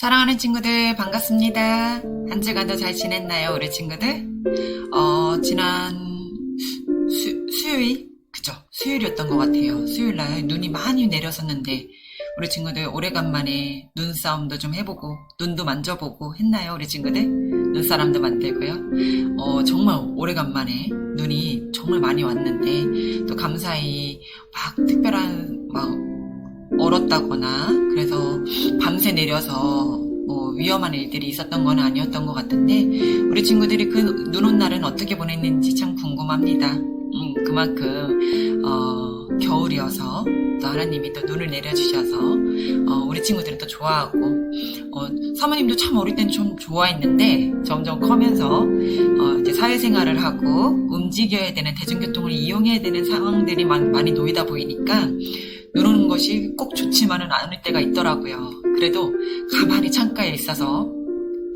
사랑하는 친구들 반갑습니다. 한 주간도 잘 지냈나요, 우리 친구들? 지난 수요일? 그죠? 수요일이었던 것 같아요. 수요일날 눈이 많이 내렸었는데 우리 친구들 오래간만에 눈싸움도 좀 해보고 눈도 만져보고 했나요, 우리 친구들? 눈사람도 만들고요. 정말 오래간만에 눈이 정말 많이 왔는데 또 감사히 막 특별한 막 얼었다거나 그래서 밤새 내려서 뭐 위험한 일들이 있었던 건 아니었던 것 같은데 우리 친구들이 그 눈 온 날은 어떻게 보냈는지 참 궁금합니다. 그만큼 겨울이어서 또 하나님이 또 눈을 내려주셔서 우리 친구들은 또 좋아하고 사모님도 참 어릴 때는 좀 좋아했는데 점점 커면서 이제 사회생활을 하고 움직여야 되는 대중교통을 이용해야 되는 상황들이 많이 놓이다 보이니까 눈 오는 것이 꼭 좋지만은 않을 때가 있더라고요. 그래도 가만히 창가에 있어서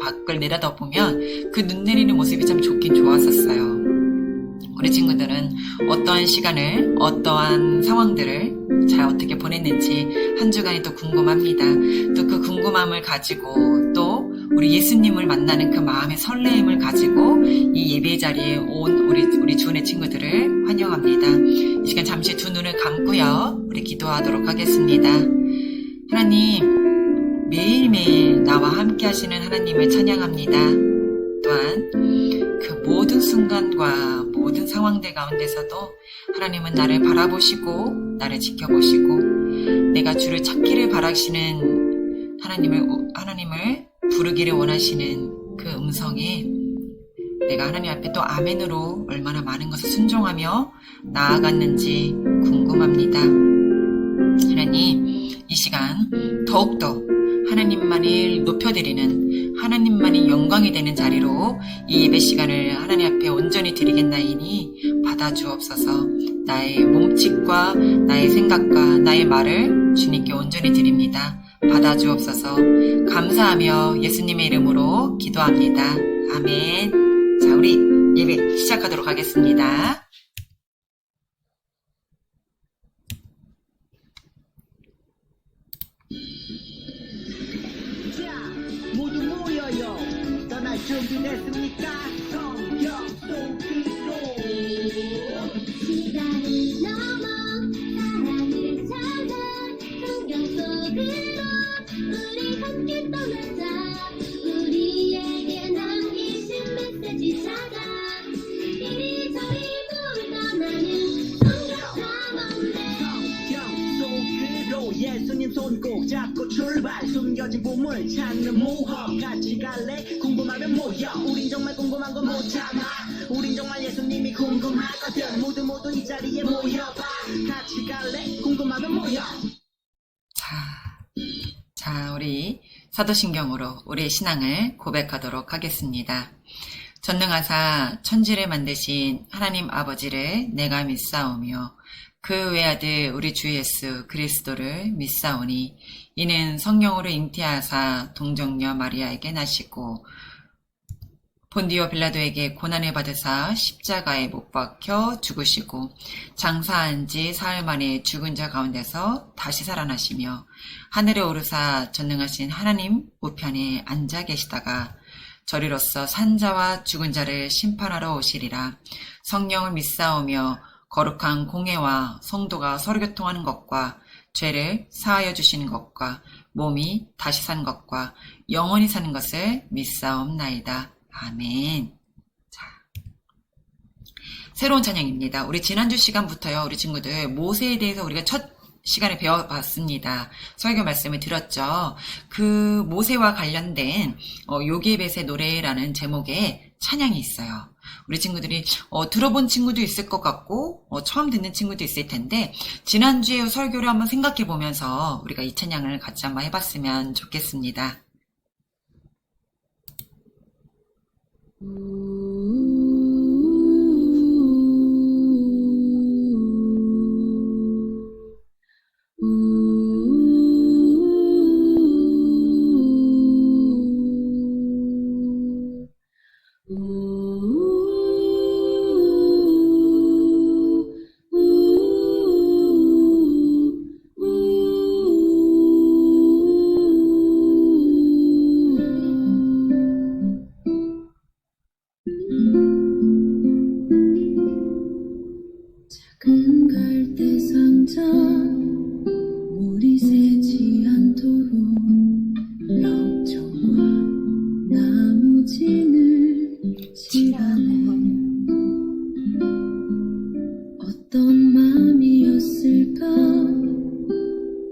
밖을 내려다보면 그 눈 내리는 모습이 참 좋긴 좋았었어요. 우리 친구들은 어떠한 시간을, 어떠한 상황들을 잘 어떻게 보냈는지 한 주간이 또 궁금합니다. 또 그 궁금함을 가지고 또 우리 예수님을 만나는 그 마음의 설레임을 가지고 이 예배 자리에 온 우리 주은의 친구들을 환영합니다. 이 시간 잠시 두 눈을 감고요. 우리 기도하도록 하겠습니다. 하나님, 매일매일 나와 함께 하시는 하나님을 찬양합니다. 또한 그 모든 순간과 모든 상황들 가운데서도 하나님은 나를 바라보시고 나를 지켜보시고 내가 주를 찾기를 바라시는 하나님을 부르기를 원하시는 그 음성에 내가 하나님 앞에 또 아멘으로 얼마나 많은 것을 순종하며 나아갔는지 궁금합니다. 하나님, 이 시간 더욱더 하나님만을 높여드리는 하나님만이 영광이 되는 자리로 이 예배 시간을 하나님 앞에 온전히 드리겠나이니 받아주옵소서. 나의 몸짓과 나의 생각과 나의 말을 주님께 온전히 드립니다. 받아주옵소서. 감사하며 예수님의 이름으로 기도합니다. 아멘. 자, 우리 예배 시작하도록 하겠습니다. 모두 모여요. 떠날 준비됐습니까? 성경 속으로 시간을 넘어 사랑을 찾아 성경 속으로 우리 함께 떠나자. 우리에게 남기신 메시지 찾아 이리저리 묻어나는 성경 탐험대. 성경 속으로 예수님 손 꼭 잡고 출발. 숨겨진 보물 찾는 모험. 같이 갈래? 궁금하면 모여. 우린 정말 궁금한 건 못 참아. 우린 정말 예수님이 궁금하거든. 모두 이 자리에 모여봐. 같이 갈래? 궁금하면 모여. 자, 우리 사도신경으로 우리의 신앙을 고백하도록 하겠습니다. 전능하사 천지를 만드신 하나님 아버지를 내가 믿사오며 그 외아들 우리 주 예수 그리스도를 믿사오니 이는 성령으로 잉태하사 동정녀 마리아에게 나시고 본디오 빌라도에게 고난을 받으사 십자가에 못 박혀 죽으시고 장사한 지 사흘 만에 죽은 자 가운데서 다시 살아나시며 하늘에 오르사 전능하신 하나님 우편에 앉아 계시다가 저리로서 산자와 죽은 자를 심판하러 오시리라. 성령을 믿사오며 거룩한 공회와 성도가 서로 교통하는 것과 죄를 사하여 주시는 것과 몸이 다시 산 것과 영원히 사는 것을 믿사옵나이다. 아멘. 자, 새로운 찬양입니다. 우리 지난주 시간부터요, 우리 친구들 모세에 대해서 우리가 첫 시간에 배워봤습니다. 설교 말씀을 드렸죠. 그 모세와 관련된 요게벳의 노래라는 제목의 찬양이 있어요. 우리 친구들이 들어본 친구도 있을 것 같고 처음 듣는 친구도 있을 텐데 지난주에 설교를 한번 생각해 보면서 우리가 이 찬양을 같이 한번 해봤으면 좋겠습니다.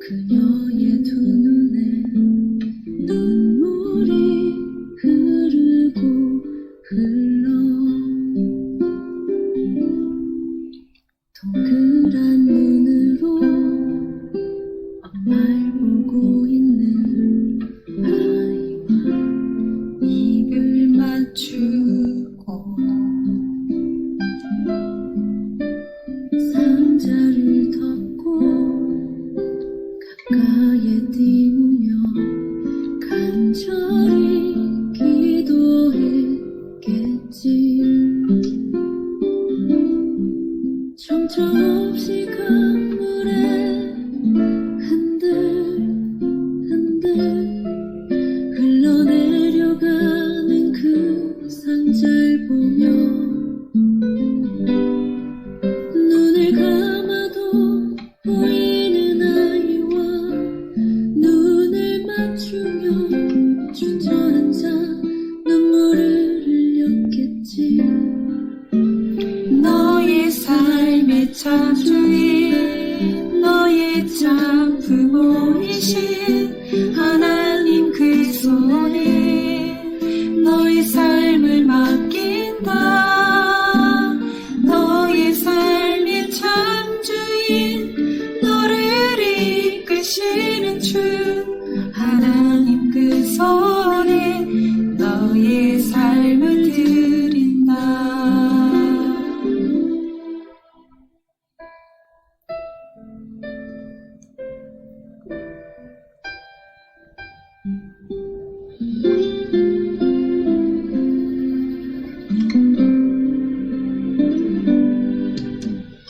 그녀의 두 눈에 눈물이 흐르고 흘러 동그란 눈으로 엄마를 보고 있는 아이와 입을 맞추고 상자를 덮고 가까이에 띄우며 간절히 기도했겠지. 정처없이 강물에 흔들흔들 흘러내려가는 그 상자를 보며 눈을 감아도 보이는 아이와 눈을 맞추며 주저앉아 눈물을 흘렸겠지. 너의 삶의 참 주인, 너의 참 부모이신 하나님 그 손에 너의 삶을 맡긴다. 너의 삶의 참 주인, 너를 이끄시는 주 하나님 그 손에 너의 삶을 드린다.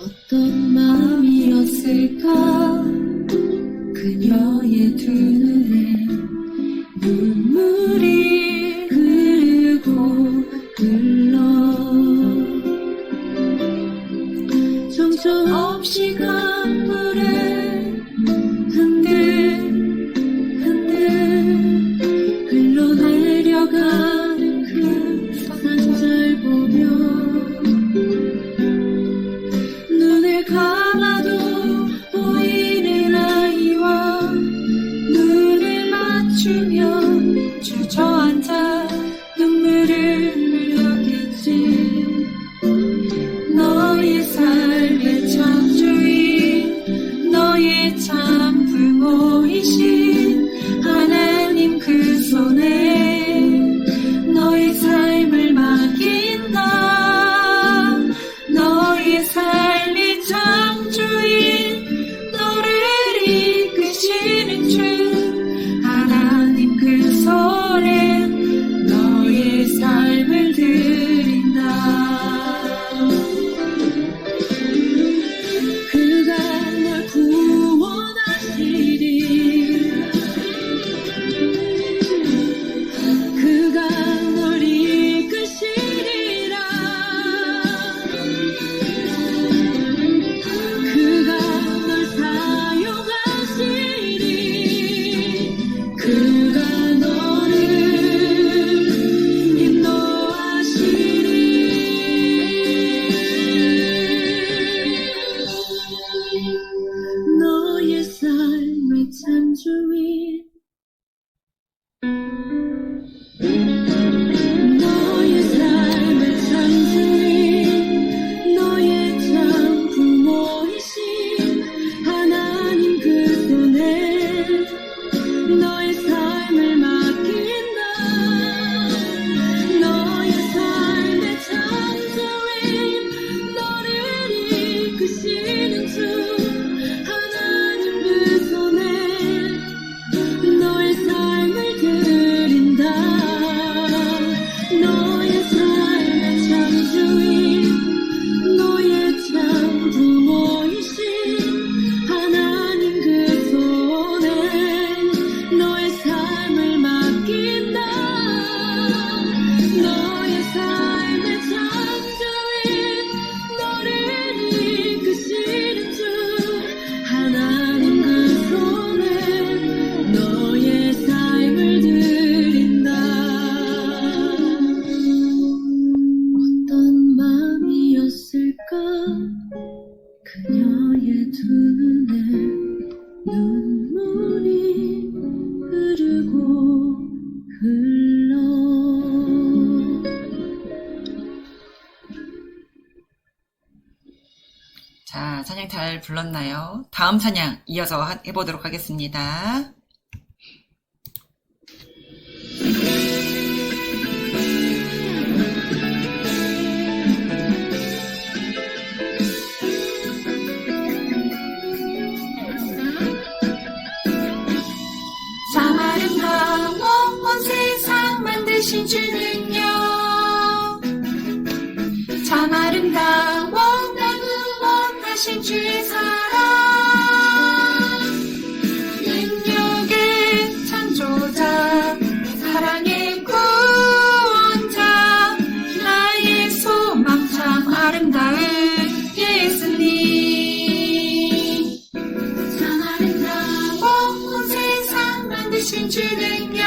어떤 마음이었을까 그녀의 두 눈에 눈물이 흐르고 흘러 정처없이 강물에 흔들흔들 흘러내려가는 그 상자를 보며 눈을 감아도 보이는 아이와 눈을 맞추며 주저앉아 눈물을 흘렸겠지. 너의 삶의 참 주인, 너의 참 부모이신 하나님 그 손에 너의 삶을 맡긴다. 너의 삶의 참 주인, 너를 이끄시는 주 하나님 그 손에 너의 삶을 드린다. 그가 널 구원하시리. 그가 널 이끄시리라. 그가 널 사용하시리. 그가 너를 인도하시리. 너의 삶의 참 주인, 너의 삶의 참 주인, 너의 참 부모이신 하나님 그 손에 너의 삶을 맡긴다. 너의 삶의 참 주인, 너를 이끄시는 주 하나님 그 손에 너의 삶을 드린다. 너의 삶의 참 주인, 너의 참 부모이신 하나님 그 손에 잘 불렀나요? 다음 찬양 이어서 해보도록 하겠습니다. 참 아름다워 온 세상 만드신 주는요 참 아름다워 날 구원하신 주의 사랑 능력의 창조자 사랑의 구원자 나의 소망 참 아름다운 예수님 참 아름다워 온 세상 만드신 주는요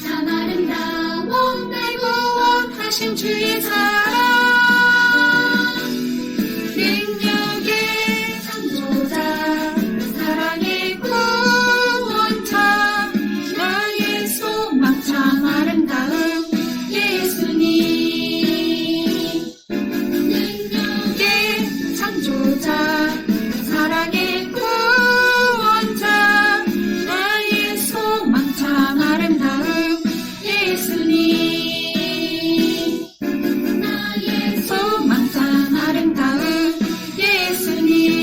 참 아름다워 날 구원하신 주의 사랑 능력의 창조자 사랑의 구원자 나의 소망 참 아름다운 예수님 능력의 창조자 사랑의 구원자 나의 소망 참 아름다운 예수님 나의 소망 참 아름다운 예수님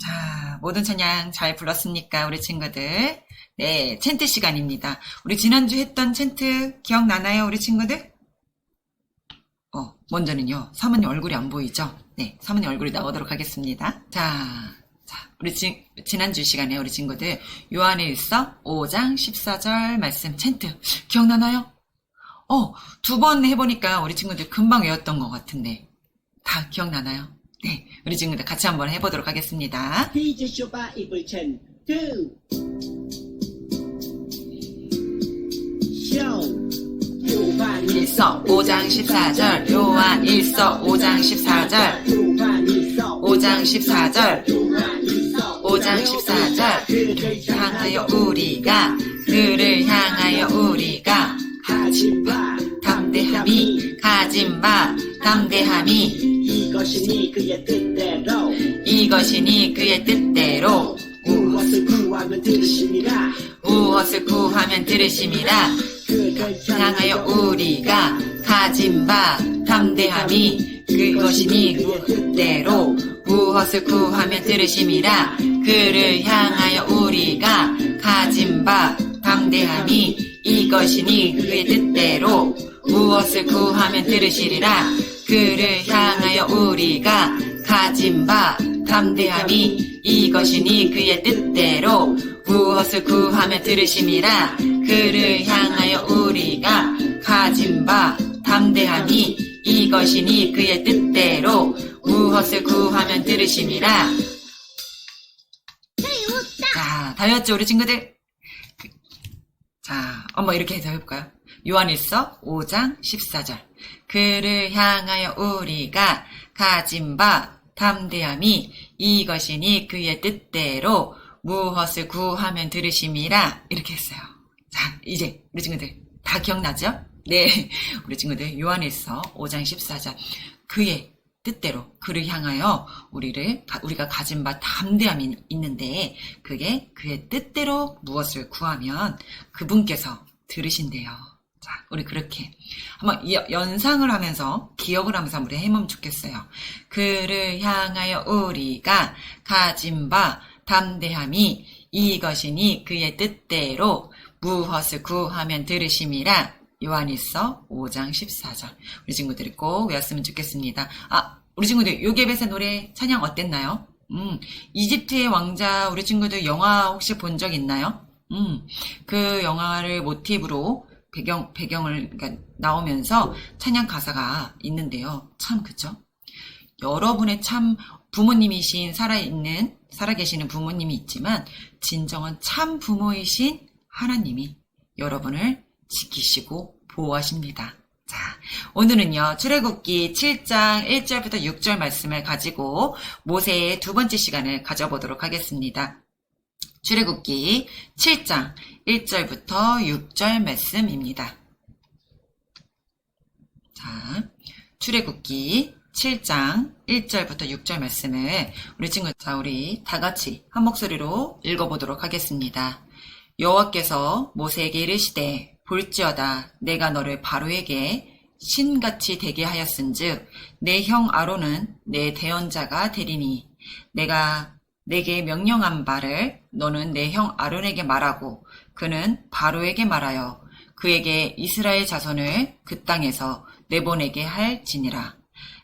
자, 모든 찬양 잘 불렀습니까, 우리 친구들? 네, 챈트 시간입니다. 우리 지난주 했던 챈트 기억나나요, 우리 친구들? 먼저는요, 사모님 얼굴이 안 보이죠? 네, 사모님 얼굴이 나오도록 하겠습니다. 자, 우리 지난주 시간에 우리 친구들 요한일서 5장 14절 말씀 챈트 기억나나요? 두 번 해보니까 우리 친구들 금방 외웠던 것 같은데 다 기억나나요? 네, 우리 친구들 같이 한번 해보도록 하겠습니다. 피지 바이블 챈트 쇼 일서 5장 14절 요한일서 5장 14절 5장 14절 5장 14절 그를 향하여 우리가 가진 바 담대함이 이것이니 그의 뜻대로 이것이니 그의 뜻대로 무엇을 구하면 들으심이라 무엇을 구하면 들으심이라 그를 향하여 우리가 가진 바 담대함이 그것이니 그 뜻대로 무엇을 구하면 들으심이라 그를 향하여 우리가 가진 바 담대함이 이것이니 그의 뜻대로 무엇을 구하면 들으시리라 그를 향하여 우리가 가진 바 담대함이 이것이니 그의 뜻대로 무엇을 구하면 들으심이라 그를 향하여 우리가 가진 바 담대함이 이것이니 그의 뜻대로 무엇을 구하면 들으심이라. 자, 다 외웠죠 우리 친구들? 자, 한번 이렇게 해서 해볼까요? 요한일서 5장 14절 그를 향하여 우리가 가진 바 담대함이 이것이니 그의 뜻대로 무엇을 구하면 들으심이라 이렇게 했어요. 자, 이제 우리 친구들 다 기억나죠? 네, 우리 친구들 요한일서 5장 14절 그의 뜻대로 그를 향하여 우리가 가진 바 담대함이 있는데 그게 그의 뜻대로 무엇을 구하면 그분께서 들으신대요. 자, 우리 그렇게 한번 연상을 하면서 기억을 하면서 한번 해보면 좋겠어요. 그를 향하여 우리가 가진 바 담대함이 이것이니 그의 뜻대로 무엇을 구하면 들으심이라. 요한일서 5장 14절 우리 친구들이 꼭 외웠으면 좋겠습니다. 우리 친구들 요괴벳의 노래 찬양 어땠나요? 이집트의 왕자 우리 친구들 영화 혹시 본 적 있나요? 그 영화를 모티브로 배경을 그러니까 나오면서 찬양 가사가 있는데요. 참 그죠? 여러분의 참 부모님이신 살아계시는 부모님이 있지만 진정한 참 부모이신 하나님이 여러분을 지키시고 보호하십니다. 자, 오늘은요, 출애굽기 7장 1절부터 6절 말씀을 가지고 모세의 두 번째 시간을 가져보도록 하겠습니다. 출애굽기 7장 1절부터 6절 말씀입니다. 자, 출애굽기 7장 1절부터 6절 말씀을 우리 다 같이 한 목소리로 읽어보도록 하겠습니다. 여호와께서 모세에게 이르시되 볼지어다 내가 너를 바로에게 신같이 되게 하였은즉 내 형 아론은 내 대언자가 되리니 내가 내게 명령한 바를 너는 내 형 아론에게 말하고 그는 바로에게 말하여 그에게 이스라엘 자손을 그 땅에서 내보내게 할지니라.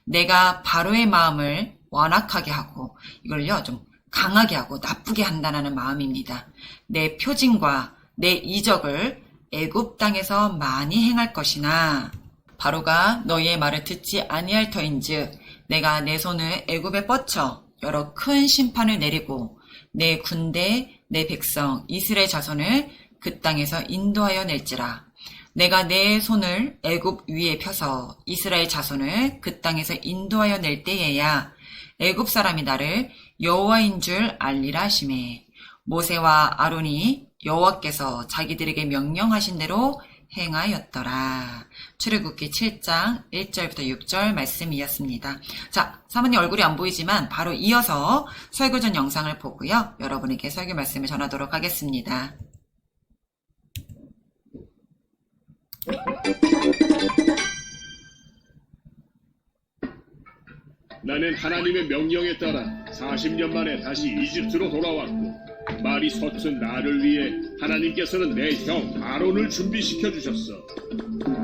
내가 바로의 마음을 완악하게 하고 이걸요 좀 강하게 하고 나쁘게 한다는 마음입니다. 내 표징과 내 이적을 애굽 땅에서 많이 행할 것이나 바로가 너희의 말을 듣지 아니할 터인즉 내가 내 손을 애굽에 뻗쳐 여러 큰 심판을 내리고 내 군대 내 백성 이스라엘 자손을 그 땅에서 인도하여 낼지라. 내가 내 손을 애굽 위에 펴서 이스라엘 자손을 그 땅에서 인도하여 낼 때에야 애굽 사람이 나를 여호와인 줄 알리라 하시매 모세와 아론이 여호와께서 자기들에게 명령하신 대로 행하였더라. 출애굽기 7장 1절부터 6절 말씀이었습니다. 자, 사모님 얼굴이 안 보이지만 바로 이어서 설교 전 영상을 보고요. 여러분에게 설교 말씀을 전하도록 하겠습니다. 나는 하나님의 명령에 따라 40년 만에 다시 이집트로 돌아왔고 말이 서툰 나를 위해 하나님께서는 내 형 아론을 준비시켜 주셨어.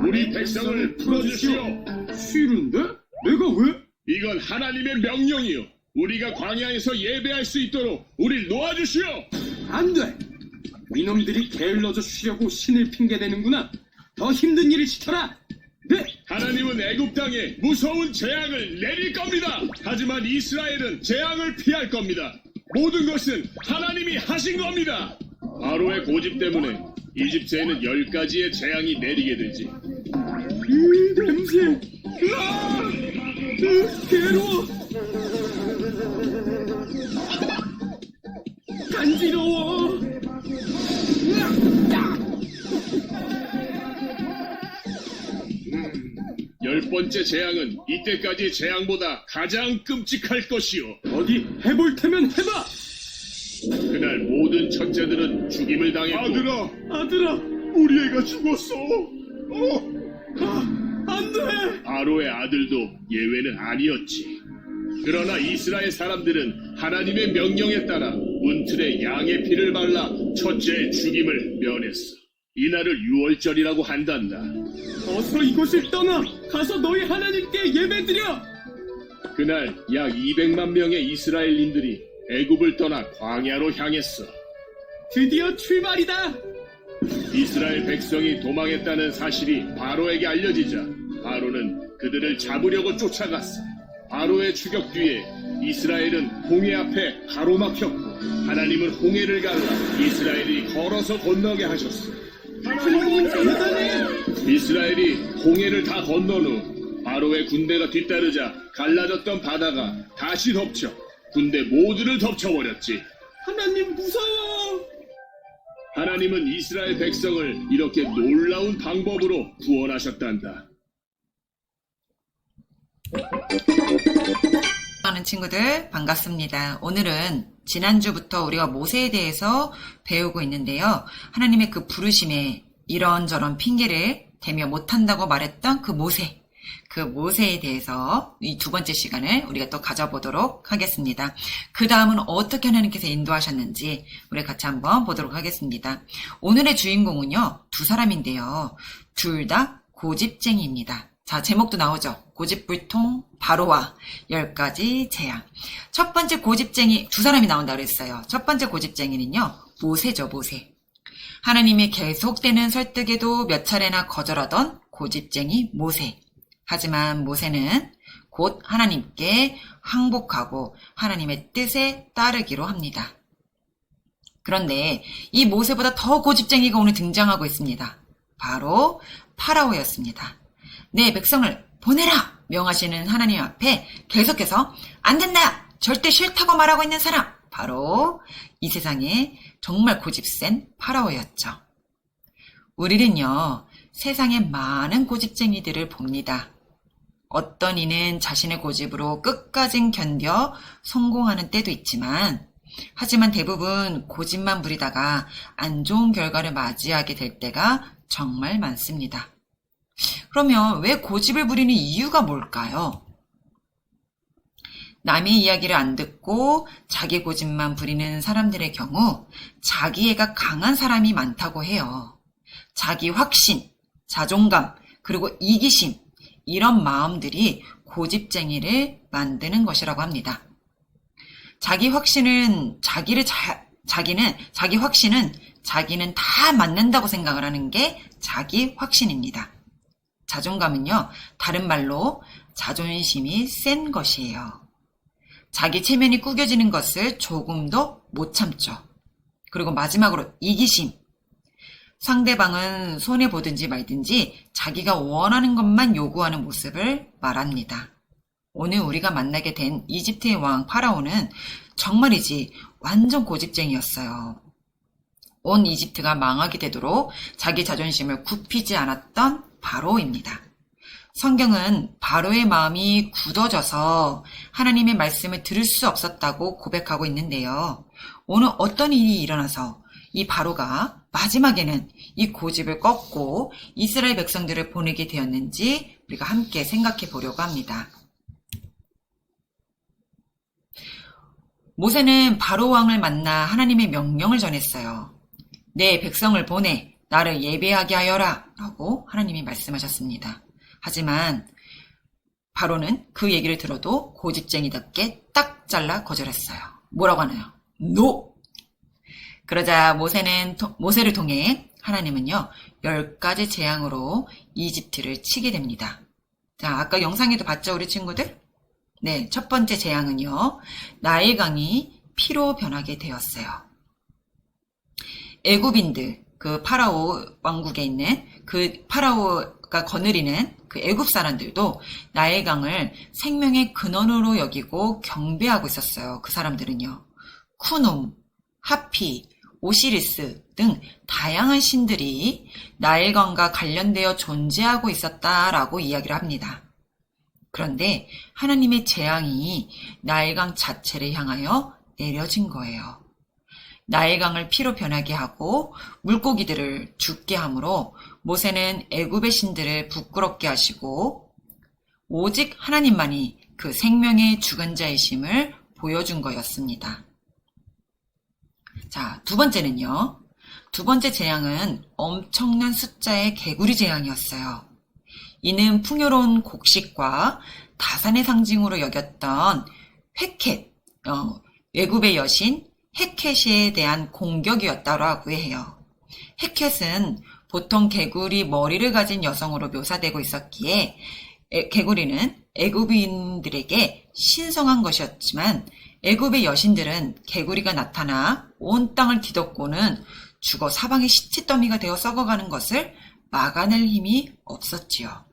우리 백성을 풀어주시오. 싫은데? 내가 왜? 이건 하나님의 명령이요. 우리가 광야에서 예배할 수 있도록 우릴 놓아주시오. 안 돼! 이놈들이 게을러져 쉬려고 신을 핑계대는구나. 더 힘든 일을 시켜라! 네! 하나님은 애굽 땅에 무서운 재앙을 내릴 겁니다. 하지만 이스라엘은 재앙을 피할 겁니다. 모든 것은 하나님이 하신 겁니다. 바로의 고집 때문에 이집트에는 10가지의 재앙이 내리게 되지. 냄새! 으아! 괴로워! 간지러워! 열 번째 재앙은 이때까지의 재앙보다 가장 끔찍할 것이요. 어디 해볼 테면 해봐! 그날 모든 첫째들은 죽임을 당했고 아들아! 우리 애가 죽었어. 안 돼! 바로의 아들도 예외는 아니었지. 그러나 이스라엘 사람들은 하나님의 명령에 따라 문틀에 양의 피를 발라 첫째의 죽임을 면했어. 이날을 유월절이라고 한단다. 어서 이곳을 떠나! 가서 너희 하나님께 예배드려! 그날 약 200만 명의 이스라엘인들이 애굽을 떠나 광야로 향했어. 드디어 출발이다! 이스라엘 백성이 도망했다는 사실이 바로에게 알려지자 바로는 그들을 잡으려고 쫓아갔어. 바로의 추격 뒤에 이스라엘은 홍해 앞에 가로막혔고 하나님은 홍해를 갈라 이스라엘이 걸어서 건너게 하셨어. 하나님 대단해! 이스라엘이 홍해를 다 건넌 후 바로의 군대가 뒤따르자 갈라졌던 바다가 다시 덮쳐 군대 모두를 덮쳐버렸지. 하나님 무서워! 하나님은 이스라엘 백성을 이렇게 놀라운 방법으로 구원하셨단다. 하는 친구들 반갑습니다. 오늘은 지난주부터 우리가 모세에 대해서 배우고 있는데요. 하나님의 그 부르심에 이런저런 핑계를 대며 못한다고 말했던 그 모세에 대해서 이 두 번째 시간을 우리가 또 가져보도록 하겠습니다. 그 다음은 어떻게 하나님께서 인도하셨는지 우리 같이 한번 보도록 하겠습니다. 오늘의 주인공은요, 두 사람인데요. 둘 다 고집쟁이입니다. 자, 제목도 나오죠. 고집불통 바로와 10가지 재앙. 첫 번째 고집쟁이 두 사람이 나온다고 그랬어요. 첫 번째 고집쟁이는요, 모세죠, 모세. 하나님의 계속되는 설득에도 몇 차례나 거절하던 고집쟁이 모세. 하지만 모세는 곧 하나님께 항복하고 하나님의 뜻에 따르기로 합니다. 그런데 이 모세보다 더 고집쟁이가 오늘 등장하고 있습니다. 바로 파라오였습니다. 내 백성을 보내라! 명하시는 하나님 앞에 계속해서 안 된다! 절대 싫다고 말하고 있는 사람! 바로 이 세상에 정말 고집센 파라오였죠. 우리는요, 세상에 많은 고집쟁이들을 봅니다. 어떤 이는 자신의 고집으로 끝까진 견뎌 성공하는 때도 있지만, 하지만 대부분 고집만 부리다가 안 좋은 결과를 맞이하게 될 때가 정말 많습니다. 그러면 왜 고집을 부리는 이유가 뭘까요? 남의 이야기를 안 듣고 자기 고집만 부리는 사람들의 경우 자기애가 강한 사람이 많다고 해요. 자기 확신, 자존감, 그리고 이기심, 이런 마음들이 고집쟁이를 만드는 것이라고 합니다. 자기 확신은 자기는 다 맞는다고 생각을 하는 게 자기 확신입니다. 자존감은요, 다른 말로 자존심이 센 것이에요. 자기 체면이 구겨지는 것을 조금도 못 참죠. 그리고 마지막으로 이기심. 상대방은 손해보든지 말든지 자기가 원하는 것만 요구하는 모습을 말합니다. 오늘 우리가 만나게 된 이집트의 왕 파라오는 정말이지 완전 고집쟁이였어요. 온 이집트가 망하게 되도록 자기 자존심을 굽히지 않았던 바로입니다. 성경은 바로의 마음이 굳어져서 하나님의 말씀을 들을 수 없었다고 고백하고 있는데요. 오늘 어떤 일이 일어나서 이 바로가 마지막에는 이 고집을 꺾고 이스라엘 백성들을 보내게 되었는지 우리가 함께 생각해 보려고 합니다. 모세는 바로 왕을 만나 하나님의 명령을 전했어요. 내 백성을 보내 나를 예배하게 하여라 라고 하나님이 말씀하셨습니다. 하지만 바로는 그 얘기를 들어도 고집쟁이답게 딱 잘라 거절했어요. 뭐라고 하나요? NO! 그러자 모세를 통해 하나님은요 10가지 재앙으로 이집트를 치게 됩니다. 자, 아까 영상에도 봤죠 우리 친구들? 네, 첫 번째 재앙은요 나일강이 피로 변하게 되었어요. 애굽인들, 그 파라오 왕국에 있는 그 파라오가 거느리는 그 애굽 사람들도 나일강을 생명의 근원으로 여기고 경배하고 있었어요. 그 사람들은요. 쿠눔, 하피, 오시리스 등 다양한 신들이 나일강과 관련되어 존재하고 있었다라고 이야기를 합니다. 그런데 하나님의 재앙이 나일강 자체를 향하여 내려진 거예요. 나일강을 피로 변하게 하고 물고기들을 죽게 함으로 모세는 애굽의 신들을 부끄럽게 하시고 오직 하나님만이 그 생명의 주관자이심을 보여준 거였습니다. 자, 두 번째는요. 두 번째 재앙은 엄청난 숫자의 개구리 재앙이었어요. 이는 풍요로운 곡식과 다산의 상징으로 여겼던 획켓, 애굽의 여신 헷켓에 대한 공격이었다고 해요. 헷켓은 보통 개구리 머리를 가진 여성으로 묘사되고 있었기에 개구리는 애굽인들에게 신성한 것이었지만 애굽의 여신들은 개구리가 나타나 온 땅을 뒤덮고는 죽어 사방의 시체더미가 되어 썩어가는 것을 막아낼 힘이 없었지요.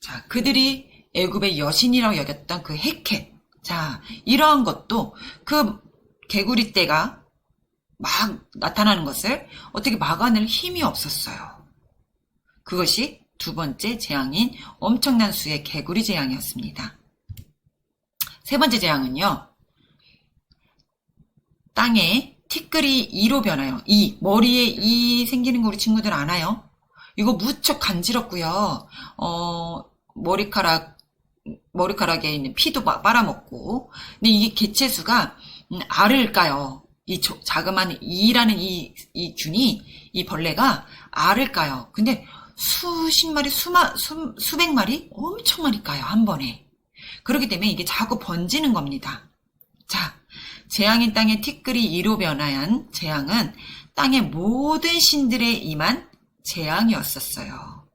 자, 그들이 애굽의 여신이라고 여겼던 그 헷켓. 자, 이러한 것도 그 개구리 떼가 막 나타나는 것을 어떻게 막아낼 힘이 없었어요. 그것이 두 번째 재앙인 엄청난 수의 개구리 재앙이었습니다. 세 번째 재앙은요. 땅에 티끌이 이로 변해요. 머리에 이 생기는 거 우리 친구들 아나요? 이거 무척 간지럽고요. 머리카락에 있는 피도 빨아먹고. 근데 이게 개체수가 알을 까요. 이 자그마한 이라는 이 균이, 이 벌레가 알을 까요. 근데 수십 마리, 수백 마리, 엄청 많이 까요. 한 번에. 그렇기 때문에 이게 자꾸 번지는 겁니다. 자, 재앙인 땅의 티끌이 이로 변한 재앙은 땅의 모든 신들에 임한 재앙이었었어요.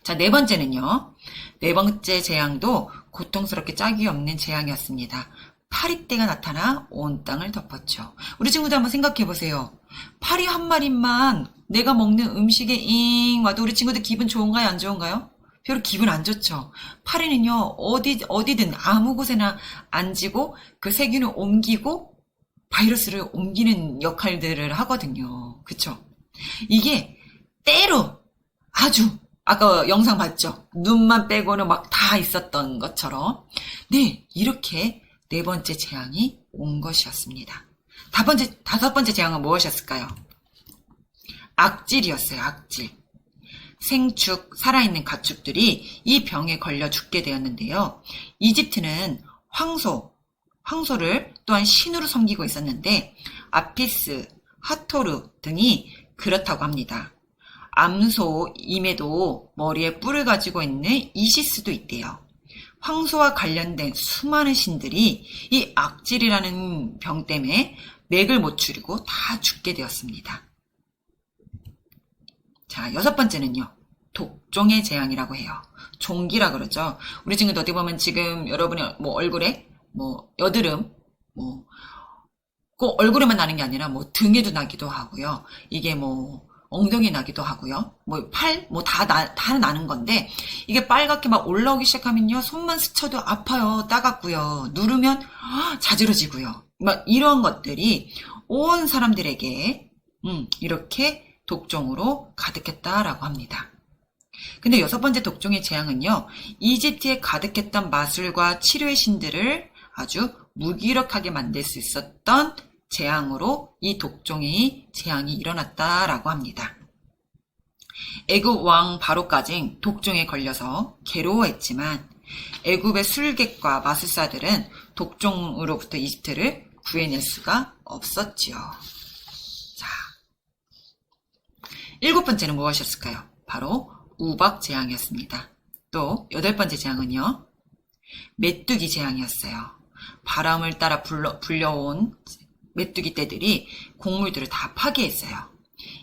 자, 네 번째는요. 네 번째 재앙도 고통스럽게 짝이 없는 재앙이었습니다. 파리떼가 나타나 온 땅을 덮었죠. 우리 친구들 한번 생각해 보세요. 파리 한 마리만 내가 먹는 음식에 잉 와도 우리 친구들 기분 좋은가요? 안 좋은가요? 별로 기분 안 좋죠. 파리는요, 어디든 아무 곳에나 앉고 그 세균을 옮기고 바이러스를 옮기는 역할들을 하거든요. 그쵸? 이게 때로 아주 아까 영상 봤죠? 눈만 빼고는 막 다 있었던 것처럼. 네, 이렇게 네 번째 재앙이 온 것이었습니다. 다섯 번째 재앙은 무엇이었을까요? 악질이었어요, 악질. 생축, 살아있는 가축들이 이 병에 걸려 죽게 되었는데요. 이집트는 황소를 또한 신으로 섬기고 있었는데 아피스, 하토르 등이 그렇다고 합니다. 암소임에도 머리에 뿔을 가지고 있는 이시스도 있대요. 황소와 관련된 수많은 신들이 이 악질이라는 병 때문에 맥을 못 추리고 다 죽게 되었습니다. 자, 여섯 번째는요. 독종의 재앙이라고 해요. 종기라 그러죠. 우리 친구들 어디 보면 지금 여러분이 뭐 얼굴에 뭐 여드름, 뭐 꼭 얼굴에만 나는 게 아니라 뭐 등에도 나기도 하고요. 이게 뭐 엉덩이 나기도 하고요. 뭐 팔, 뭐 다 나는 건데 이게 빨갛게 막 올라오기 시작하면요. 손만 스쳐도 아파요. 따갑고요. 누르면 자지러지고요. 막 이런 것들이 온 사람들에게 이렇게 독종으로 가득했다라고 합니다. 근데 여섯 번째 독종의 재앙은요. 이집트에 가득했던 마술과 치료의 신들을 아주 무기력하게 만들 수 있었던 재앙으로 이 독종의 재앙이 일어났다라고 합니다. 애굽 왕 바로까지 독종에 걸려서 괴로워했지만 애굽의 술객과 마술사들은 독종으로부터 이집트를 구해낼 수가 없었지요. 자, 일곱 번째는 무엇이었을까요? 바로 우박 재앙이었습니다. 또 여덟 번째 재앙은요. 메뚜기 재앙이었어요. 바람을 따라 불려온 메뚜기 떼들이 곡물들을 다 파괴했어요.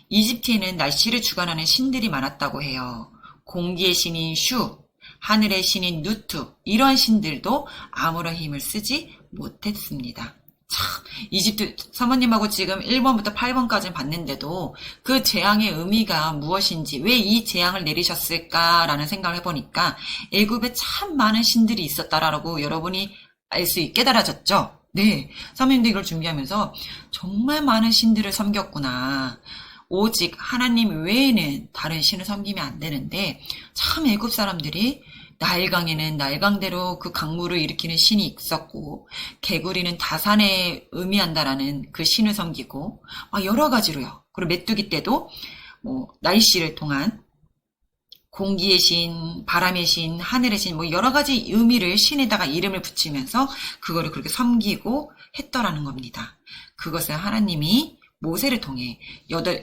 이집트에는 날씨를 주관하는 신들이 많았다고 해요. 공기의 신인 슈, 하늘의 신인 누투, 이러한 신들도 아무런 힘을 쓰지 못했습니다. 참, 이집트 사모님하고 지금 1번부터 8번까지 봤는데도 그 재앙의 의미가 무엇인지, 왜 이 재앙을 내리셨을까라는 생각을 해보니까 애굽에 참 많은 신들이 있었다라고 여러분이 알 수 있게 깨달아졌죠? 네, 사모님도 이걸 준비하면서 정말 많은 신들을 섬겼구나. 오직 하나님 외에는 다른 신을 섬기면 안 되는데 참 애굽 사람들이 나일강에는 나일강대로 그 강물을 일으키는 신이 있었고 개구리는 다산에 의미한다라는 그 신을 섬기고 여러 가지로요. 그리고 메뚜기 때도 뭐 날씨를 통한 공기의 신, 바람의 신, 하늘의 신, 뭐 여러 가지 의미를 신에다가 이름을 붙이면서 그거를 그렇게 섬기고 했더라는 겁니다. 그것을 하나님이 모세를 통해 여덟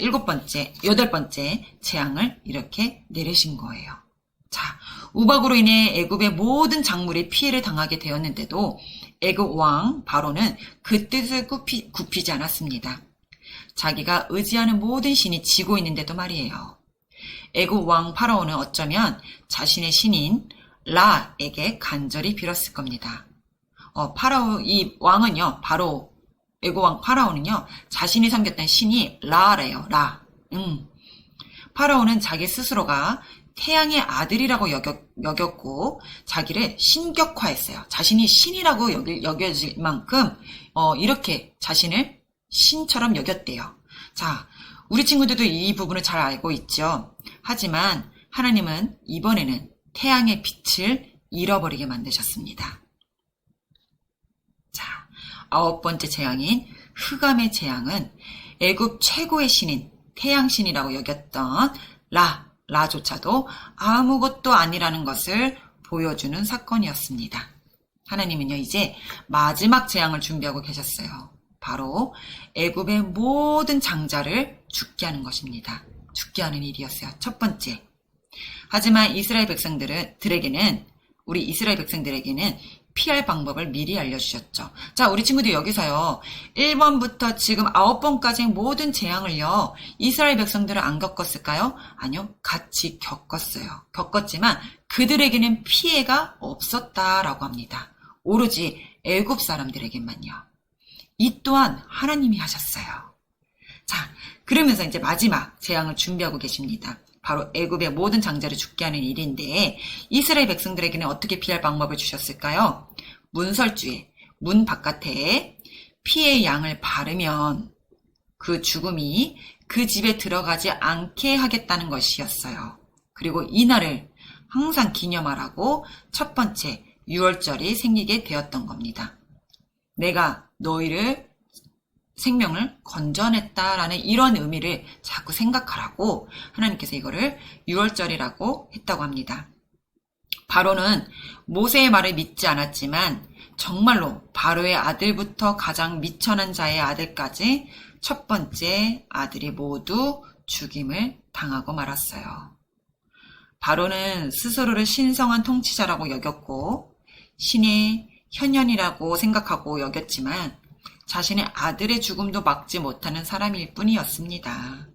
번째 재앙을 이렇게 내리신 거예요. 자, 우박으로 인해 애굽의 모든 작물이 피해를 당하게 되었는데도 애굽 왕 바로는 그 뜻을 굽히지 않았습니다. 자기가 의지하는 모든 신이 지고 있는데도 말이에요. 애굽 왕 파라오는 어쩌면 자신의 신인 라에게 간절히 빌었을 겁니다. 이 왕은요, 애굽 왕 파라오는요, 자신이 섬겼던 신이 라래요, 라. 파라오는 자기 스스로가 태양의 아들이라고 여겼고, 자기를 신격화했어요. 자신이 신이라고 여겨질 만큼, 이렇게 자신을 신처럼 여겼대요. 자, 우리 친구들도 이 부분을 잘 알고 있죠. 하지만 하나님은 이번에는 태양의 빛을 잃어버리게 만드셨습니다. 자, 아홉 번째 재앙인 흑암의 재앙은 애굽 최고의 신인 태양신이라고 여겼던 라조차도 아무것도 아니라는 것을 보여주는 사건이었습니다. 하나님은요, 이제 마지막 재앙을 준비하고 계셨어요. 바로 애굽의 모든 장자를 죽게 하는 것입니다. 죽게 하는 일이었어요. 첫 번째. 하지만 우리 이스라엘 백성들에게는 피할 방법을 미리 알려주셨죠. 자, 우리 친구들 여기서요. 1번부터 지금 9번까지 모든 재앙을요. 이스라엘 백성들은 안 겪었을까요? 아니요. 같이 겪었어요. 겪었지만 그들에게는 피해가 없었다라고 합니다. 오로지 애굽 사람들에게만요. 이 또한 하나님이 하셨어요. 자, 그러면서 이제 마지막 재앙을 준비하고 계십니다. 바로 애굽의 모든 장자를 죽게 하는 일인데 이스라엘 백성들에게는 어떻게 피할 방법을 주셨을까요? 문설주에 문 바깥에 피의 양을 바르면 그 죽음이 그 집에 들어가지 않게 하겠다는 것이었어요. 그리고 이날을 항상 기념하라고 첫 번째 6월절이 생기게 되었던 겁니다. 내가 너희를 생명을 건져냈다라는 이런 의미를 자꾸 생각하라고 하나님께서 이거를 6월절이라고 했다고 합니다. 바로는 모세의 말을 믿지 않았지만 정말로 바로의 아들부터 가장 미천한 자의 아들까지 첫 번째 아들이 모두 죽임을 당하고 말았어요. 바로는 스스로를 신성한 통치자라고 여겼고 신의 현현이라고 생각하고 여겼지만 자신의 아들의 죽음도 막지 못하는 사람일 뿐이었습니다.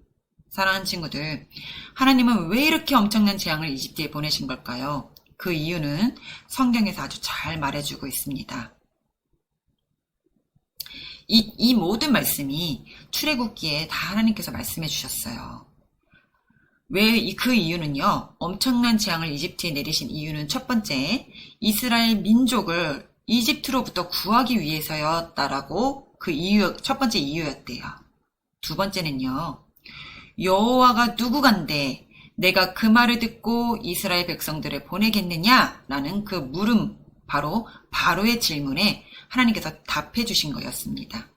사랑하는 친구들, 하나님은 왜 이렇게 엄청난 재앙을 이집트에 보내신 걸까요? 그 이유는 성경에서 아주 잘 말해주고 있습니다. 이 모든 말씀이 출애굽기에 다 하나님께서 말씀해 주셨어요. 왜 그 이유는요, 엄청난 재앙을 이집트에 내리신 이유는 첫 번째, 이스라엘 민족을 이집트로부터 구하기 위해서였다라고 그 이유, 첫 번째 이유였대요. 두 번째는요, 여호와가 누구간데 내가 그 말을 듣고 이스라엘 백성들을 보내겠느냐라는 그 물음, 바로 바로의 질문에 하나님께서 답해 주신 거였습니다.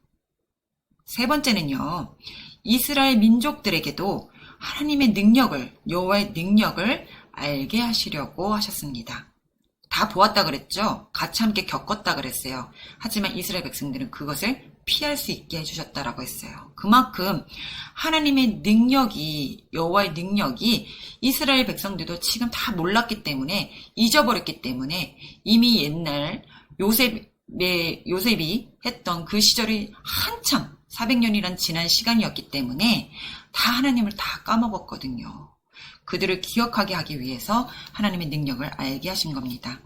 세 번째는요, 이스라엘 민족들에게도 하나님의 능력을, 여호와의 능력을 알게 하시려고 하셨습니다. 다 보았다 그랬죠? 같이 함께 겪었다 그랬어요. 하지만 이스라엘 백성들은 그것을 피할 수 있게 해주셨다라고 했어요. 그만큼 하나님의 능력이, 여호와의 능력이 이스라엘 백성들도 지금 다 몰랐기 때문에, 잊어버렸기 때문에 이미 옛날 요셉이 했던 그 시절이 한참 400년이란 지난 시간이었기 때문에 다 하나님을 다 까먹었거든요. 그들을 기억하게 하기 위해서 하나님의 능력을 알게 하신 겁니다.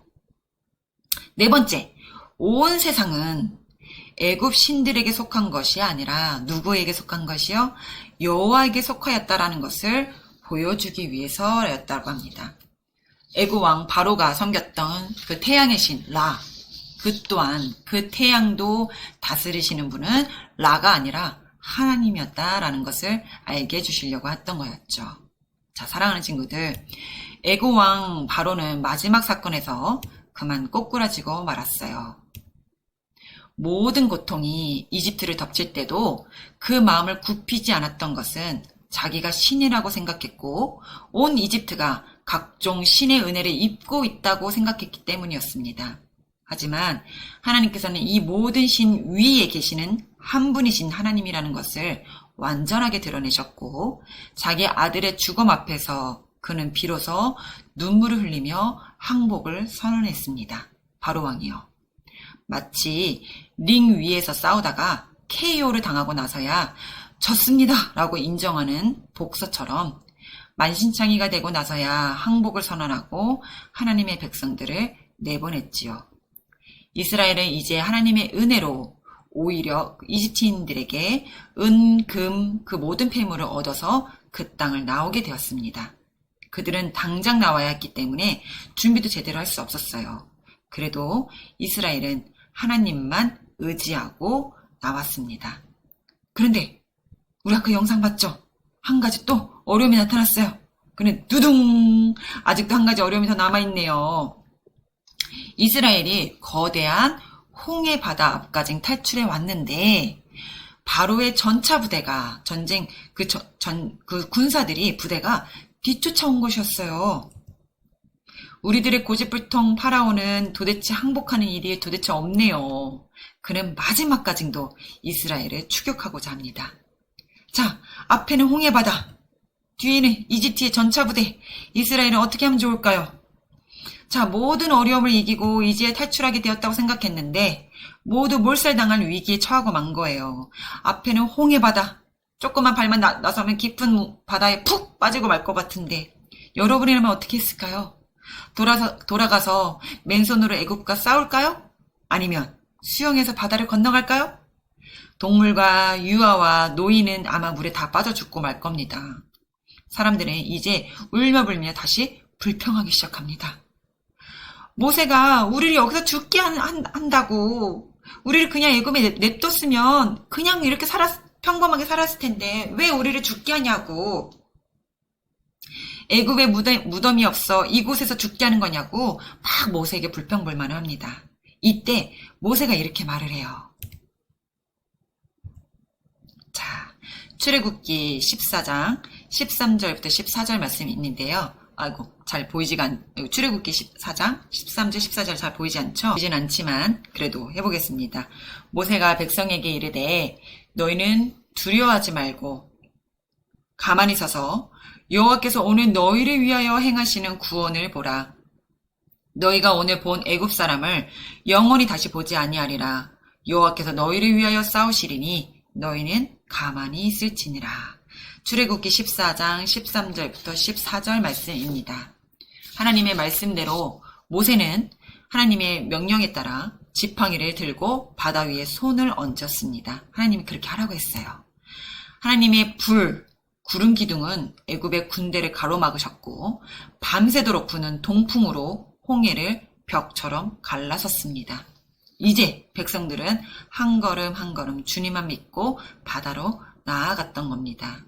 네 번째, 온 세상은 애굽 신들에게 속한 것이 아니라 누구에게 속한 것이요? 여호와에게 속하였다라는 것을 보여주기 위해서였다고 합니다. 애굽 왕 바로가 섬겼던 그 태양의 신 라, 그 또한 그 태양도 다스리시는 분은 라가 아니라 하나님이었다라는 것을 알게 해주시려고 했던 거였죠. 자, 사랑하는 친구들, 애굽 왕 바로는 마지막 사건에서 그만 꼬꾸라지고 말았어요. 모든 고통이 이집트를 덮칠 때도 그 마음을 굽히지 않았던 것은 자기가 신이라고 생각했고 온 이집트가 각종 신의 은혜를 입고 있다고 생각했기 때문이었습니다. 하지만 하나님께서는 이 모든 신 위에 계시는 한 분이신 하나님이라는 것을 완전하게 드러내셨고 자기 아들의 죽음 앞에서 그는 비로소 눈물을 흘리며 항복을 선언했습니다. 바로 왕이요. 마치 링 위에서 싸우다가 KO를 당하고 나서야 졌습니다 라고 인정하는 복서처럼 만신창이가 되고 나서야 항복을 선언하고 하나님의 백성들을 내보냈지요. 이스라엘은 이제 하나님의 은혜로 오히려 이집트인들에게 은, 금, 그 모든 폐물을 얻어서 그 땅을 나오게 되었습니다. 그들은 당장 나와야 했기 때문에 준비도 제대로 할 수 없었어요. 그래도 이스라엘은 하나님만 의지하고 나왔습니다. 그런데 우리 아까 영상 봤죠? 한 가지 또 어려움이 나타났어요. 근데 두둥! 아직도 한 가지 어려움이 더 남아있네요. 이스라엘이 거대한 홍해 바다 앞까지 탈출해 왔는데 바로의 전차 부대가 그 군사들이 부대가 뒤쫓아온 것이었어요. 우리들의 고집불통 파라오는 도대체 항복하는 일이 도대체 없네요. 그는 마지막까지도 이스라엘을 추격하고자 합니다. 자, 앞에는 홍해 바다, 뒤에는 이집트의 전차 부대. 이스라엘은 어떻게 하면 좋을까요? 자, 모든 어려움을 이기고 이제 탈출하게 되었다고 생각했는데 모두 몰살당할 위기에 처하고 만 거예요. 앞에는 홍해 바다, 조금만 발만 나서면 깊은 바다에 푹 빠지고 말 것 같은데 여러분이라면 어떻게 했을까요? 돌아가서 맨손으로 애굽과 싸울까요? 아니면 수영해서 바다를 건너갈까요? 동물과 유아와 노인은 아마 물에 다 빠져 죽고 말 겁니다. 사람들은 이제 울며불며 다시 불평하기 시작합니다. 모세가 우리를 여기서 죽게 한다고, 우리를 그냥 애굽에 냅뒀으면 그냥 이렇게 평범하게 살았을 텐데 왜 우리를 죽게 하냐고. 애굽에 무덤이 없어 이곳에서 죽게 하는 거냐고 막 모세에게 불평불만을 합니다. 이때 모세가 이렇게 말을 해요. 자, 출애굽기 14장 13절부터 14절 말씀이 있는데요. 아이고, 잘 보이지가 출애굽기 14장 13절 14절 잘 보이지 않죠? 보이진 않지만 그래도 해보겠습니다. 모세가 백성에게 이르되 너희는 두려워하지 말고 가만히 서서 여호와께서 오늘 너희를 위하여 행하시는 구원을 보라. 너희가 오늘 본 애굽 사람을 영원히 다시 보지 아니하리라. 여호와께서 너희를 위하여 싸우시리니 너희는 가만히 있을지니라. 출애굽기 14장 13절부터 14절 말씀입니다. 하나님의 말씀대로 모세는 하나님의 명령에 따라 지팡이를 들고 바다 위에 손을 얹었습니다. 하나님이 그렇게 하라고 했어요. 하나님의 구름 기둥은 애굽의 군대를 가로막으셨고 밤새도록 부는 동풍으로 홍해를 벽처럼 갈라섰습니다. 이제 백성들은 한 걸음 한 걸음 주님만 믿고 바다로 나아갔던 겁니다.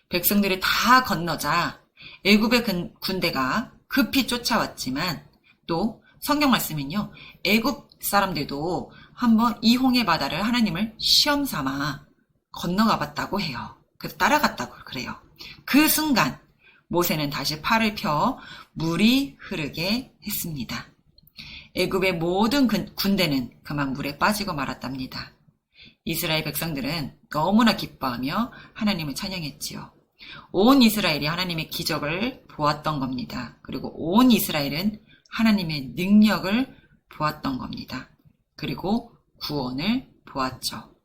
백성들이 다 건너자 애굽의 군대가 급히 쫓아왔지만 또 성경 말씀은요. 애굽 사람들도 한번 이 홍해 바다를 하나님을 시험 삼아 건너가 봤다고 해요. 그래서 따라갔다고 그래요. 그 순간 모세는 다시 팔을 펴 물이 흐르게 했습니다. 애굽의 모든 군대는 그만 물에 빠지고 말았답니다. 이스라엘 백성들은 너무나 기뻐하며 하나님을 찬양했지요. 온 이스라엘이 하나님의 기적을 보았던 겁니다. 그리고 온 이스라엘은 하나님의 능력을 보았던 겁니다. 그리고 구원을 보았죠.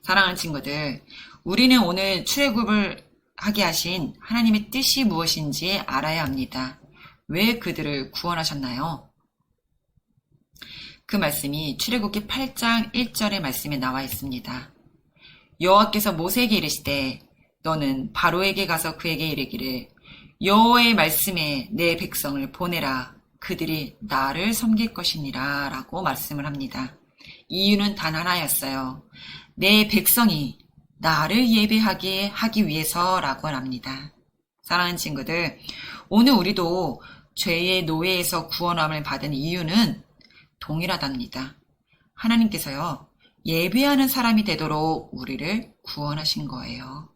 사랑하는 친구들, 우리는 오늘 출애굽을 하게 하신 하나님의 뜻이 무엇인지 알아야 합니다. 왜 그들을 구원하셨나요? 그 말씀이 출애굽기 8장 1절의 말씀에 나와 있습니다. 여호와께서 모세에게 이르시되 너는 바로에게 가서 그에게 이르기를 여호와의 말씀에 내 백성을 보내라. 그들이 나를 섬길 것이니라 라고 말씀을 합니다. 이유는 단 하나였어요. 내 백성이 나를 예배하게 하기 위해서라고 합니다. 사랑하는 친구들, 오늘 우리도 죄의 노예에서 구원함을 받은 이유는 동일하답니다. 하나님께서요, 예배하는 사람이 되도록 우리를 구원하신 거예요.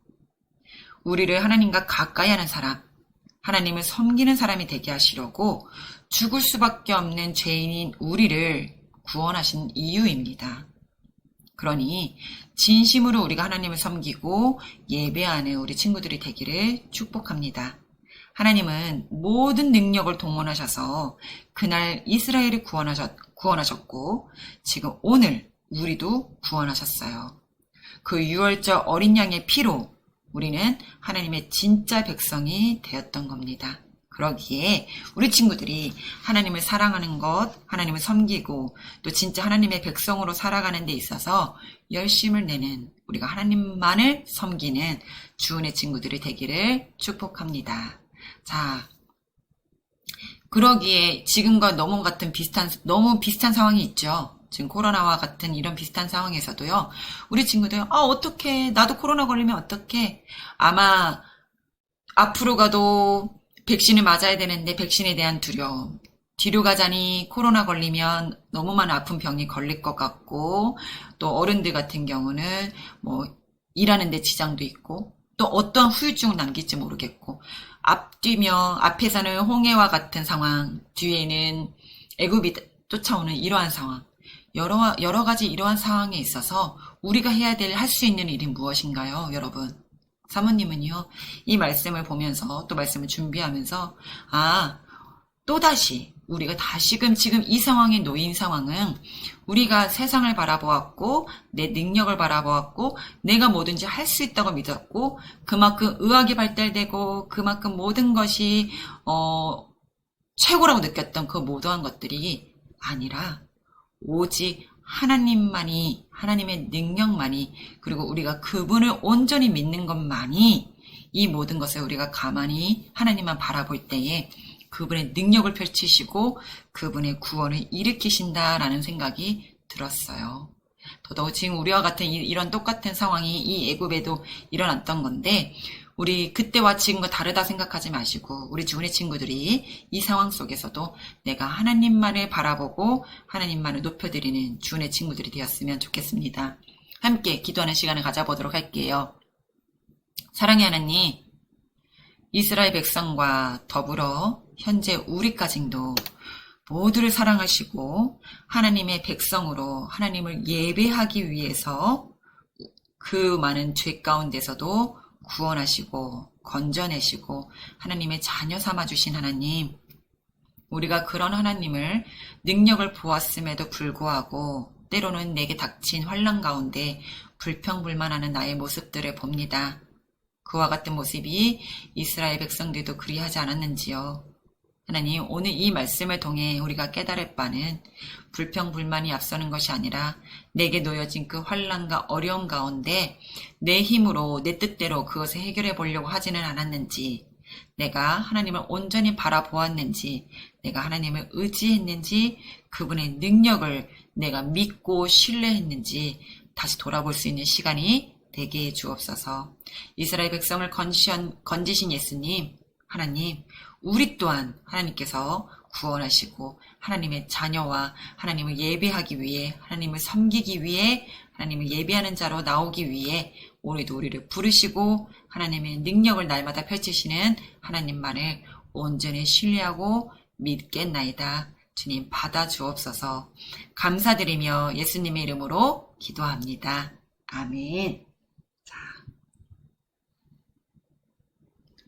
우리를 하나님과 가까이 하는 사람, 하나님을 섬기는 사람이 되게 하시려고 죽을 수밖에 없는 죄인인 우리를 구원하신 이유입니다. 그러니 진심으로 우리가 하나님을 섬기고 예배하는 우리 친구들이 되기를 축복합니다. 하나님은 모든 능력을 동원하셔서 그날 이스라엘을 구원하셨고 지금 오늘 우리도 구원하셨어요. 그 유월절 어린 양의 피로 우리는 하나님의 진짜 백성이 되었던 겁니다. 그러기에 우리 친구들이 하나님을 사랑하는 것, 하나님을 섬기고 또 진짜 하나님의 백성으로 살아가는 데 있어서 열심을 내는 우리가 하나님만을 섬기는 주은의 친구들이 되기를 축복합니다. 자, 그러기에 지금과 너무 비슷한 상황이 있죠. 지금 코로나와 같은 이런 비슷한 상황에서도요. 우리 친구들, 어떡해. 나도 코로나 걸리면 어떡해. 아마 앞으로 가도 백신을 맞아야 되는데 백신에 대한 두려움. 뒤로 가자니 코로나 걸리면 너무 많은 아픈 병이 걸릴 것 같고 또 어른들 같은 경우는 일하는 데 지장도 있고 또 어떠한 후유증을 남길지 모르겠고 앞에서는 홍해와 같은 상황, 뒤에는 애굽이 쫓아오는 이러한 상황. 여러 가지 이러한 상황에 있어서 우리가 할 수 있는 일이 무엇인가요, 여러분? 사모님은요, 이 말씀을 보면서 또 말씀을 준비하면서 또다시 우리가 다시금 지금 이 상황에 놓인 상황은 우리가 세상을 바라보았고 내 능력을 바라보았고 내가 뭐든지 할 수 있다고 믿었고 그만큼 의학이 발달되고 그만큼 모든 것이 최고라고 느꼈던 그 모든 것들이 아니라 오직 하나님만이, 하나님의 능력만이, 그리고 우리가 그분을 온전히 믿는 것만이 이 모든 것을 우리가 가만히 하나님만 바라볼 때에 그분의 능력을 펼치시고 그분의 구원을 일으키신다라는 생각이 들었어요. 더더욱 지금 우리와 같은 이런 똑같은 상황이 이 애굽에도 일어났던 건데 우리 그때와 지금과 다르다 생각하지 마시고 우리 주은의 친구들이 이 상황 속에서도 내가 하나님만을 바라보고 하나님만을 높여드리는 주은의 친구들이 되었으면 좋겠습니다. 함께 기도하는 시간을 가져보도록 할게요. 사랑의 하나님, 이스라엘 백성과 더불어 현재 우리까지도 모두를 사랑하시고 하나님의 백성으로 하나님을 예배하기 위해서 그 많은 죄 가운데서도 구원하시고 건져내시고 하나님의 자녀 삼아주신 하나님, 우리가 그런 하나님을 능력을 보았음에도 불구하고 때로는 내게 닥친 환난 가운데 불평불만하는 나의 모습들을 봅니다. 그와 같은 모습이 이스라엘 백성들도 그리하지 않았는지요. 하나님, 오늘 이 말씀을 통해 우리가 깨달을 바는 불평불만이 앞서는 것이 아니라 내게 놓여진 그 환난과 어려움 가운데 내 힘으로 내 뜻대로 그것을 해결해 보려고 하지는 않았는지, 내가 하나님을 온전히 바라보았는지, 내가 하나님을 의지했는지, 그분의 능력을 내가 믿고 신뢰했는지 다시 돌아볼 수 있는 시간이 되게 해 주옵소서. 이스라엘 백성을 건지신 예수님, 하나님, 우리 또한 하나님께서 구원하시고 하나님의 자녀와 하나님을 예배하기 위해, 하나님을 섬기기 위해, 하나님을 예배하는 자로 나오기 위해 오늘도 우리를 부르시고 하나님의 능력을 날마다 펼치시는 하나님만을 온전히 신뢰하고 믿겠나이다. 주님, 받아 주옵소서. 감사드리며 예수님의 이름으로 기도합니다. 아멘.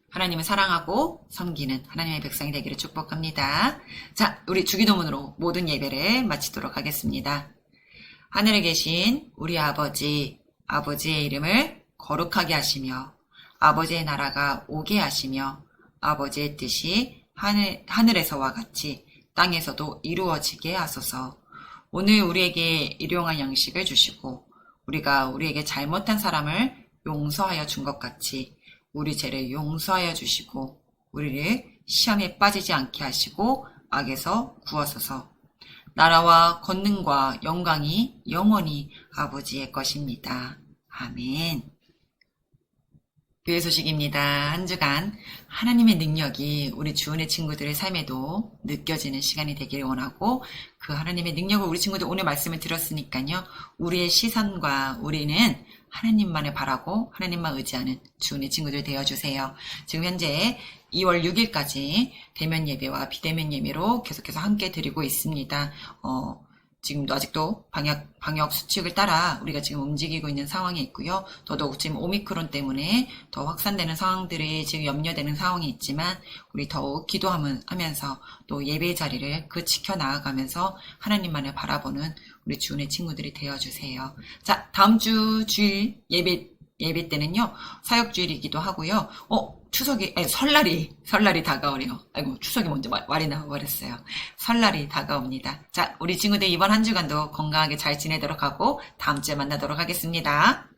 하나님을 사랑하고 섬기는 하나님의 백성이 되기를 축복합니다. 자, 우리 주기도문으로 모든 예배를 마치도록 하겠습니다. 하늘에 계신 우리 아버지, 아버지의 이름을 거룩하게 하시며 아버지의 나라가 오게 하시며 아버지의 뜻이 하늘에서와 같이 땅에서도 이루어지게 하소서. 오늘 우리에게 일용할 양식을 주시고 우리가 우리에게 잘못한 사람을 용서하여 준 것 같이 우리 죄를 용서하여 주시고 우리를 시험에 빠지지 않게 하시고 악에서 구하소서. 나라와 권능과 영광이 영원히 아버지의 것입니다. 아멘. 교회 소식입니다. 한 주간 하나님의 능력이 우리 주은의 친구들의 삶에도 느껴지는 시간이 되기를 원하고 그 하나님의 능력을 우리 친구들 오늘 말씀을 들었으니까요. 우리의 시선과 우리는 하나님만을 바라고 하나님만 의지하는 주은의 친구들 되어주세요. 지금 현재 2월 6일까지 대면 예배와 비대면 예배로 계속해서 함께 드리고 있습니다. 지금도 아직도 방역 수칙을 따라 우리가 지금 움직이고 있는 상황이 있고요. 더더욱 지금 오미크론 때문에 더 확산되는 상황들이 지금 염려되는 상황이 있지만 우리 더욱 기도하면서 또 예배의 자리를 지켜나가면서 하나님만을 바라보는 우리 주은의 친구들이 되어주세요. 자, 다음 주 주일 예배 때는요, 사역주일이기도 하고요. 설날이 다가오네요. 아이고, 추석이 먼저 말이 나와버렸어요. 설날이 다가옵니다. 자, 우리 친구들 이번 한 주간도 건강하게 잘 지내도록 하고 다음 주에 만나도록 하겠습니다.